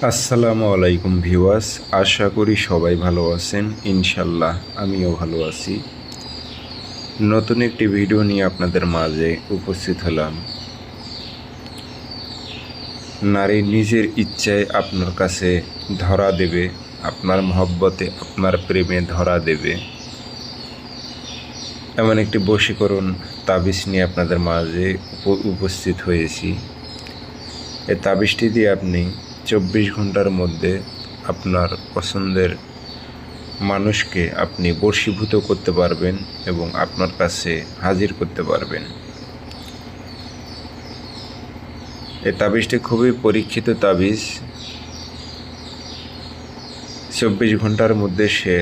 আসসালামু আলাইকুম ভিউয়ার্স, আশা করি সবাই ভালো আছেন। ইনশাল্লাহ আমিও ভালো আছি। নতুন একটি ভিডিও নিয়ে আপনাদের মাঝে উপস্থিত হলাম। নারী নিজের ইচ্ছায় আপনার কাছে ধরা দেবে, আপনার মহব্বতে আপনার প্রেমে ধরা দেবে, এমন একটি বশীকরণ তাবিজ নিয়ে আপনাদের মাঝে উপস্থিত হয়েছি। এই তাবিজটি দিয়ে আপনি 24 ঘন্টার মধ্যে আপনার পছন্দের মানুষকে আপনি বশীভূত করতে পারবেন এবং আপনার কাছে হাজির করতে পারবেন। এই তাবিজটি খুবই পরীক্ষিত তাবিজ। 24 ঘন্টার মধ্যে সে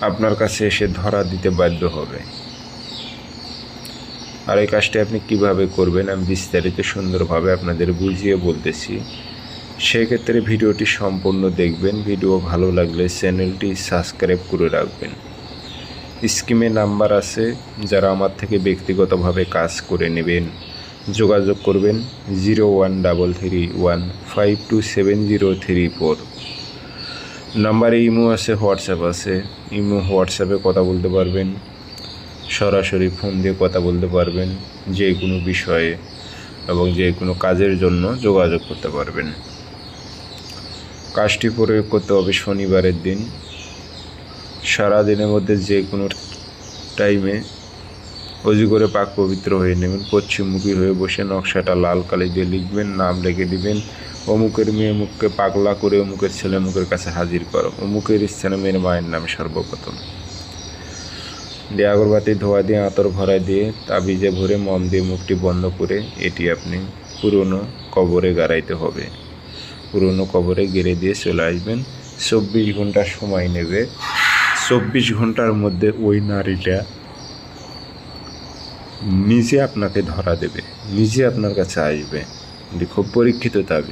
আপনার কাছে এসে ধরা দিতে বাধ্য হবে। আর এই কাজটি আপনি কিভাবে করবেন আমি বিস্তারিত সুন্দরভাবে আপনাদের বুঝিয়ে বলতেছি। সেক্ষেত্রে ভিডিওটি সম্পূর্ণ দেখবেন। ভিডিও ভালো লাগলে চ্যানেলটি সাবস্ক্রাইব করে রাখবেন। স্ক্রিনে নাম্বার আছে, যারা আমার থেকে ব্যক্তিগতভাবে কাজ করে নেবেন যোগাযোগ করবেন 0133152703 নাম্বারে ইমো আছে, হোয়াটসঅ্যাপ আছে। ইমো হোয়াটসঅ্যাপে কথা বলতে পারবেন, সরাসরি ফোন দিয়ে কথা বলতে পারবেন, যে কোনো বিষয়ে এবং যে কোনো কাজের জন্য যোগাযোগ করতে পারবেন। কাজটি প্রয়োগ করতে হবে শনিবারের দিন। সারাদিনের মধ্যে যে কোনো টাইমে অজু করে পাক পবিত্র হয়ে নেবেন, পশ্চিমমুখী হয়ে বসে নকশাটা লাল কালি দিয়ে লিখবেন, নাম লিখে দিবেন। অমুকের মেয়ে মুখকে পাগলা করে অমুকের ছেলে মুখের কাছে হাজির করো, অমুকের স্থানে মেয়ের মায়ের নামে সর্বপ্রথম দিয়ে আগরবাতি ধোয়া দিয়ে আতর ভরা দিয়ে তাবিজে ভরে মম দিয়ে মুখটি বন্ধ করে এটি আপনি পুরনো কবরে গাড়াইতে হবে। পুরনো কবরে গেড়ে দিয়ে চলে আসবেন। 24 ঘন্টা সময় নেবে। 24 ঘন্টার মধ্যে ওই নারীটা নিজে আপনাকে ধরা দেবে, নিজে আপনার কাছে আসবে। খুব পরীক্ষিত তাবিজ।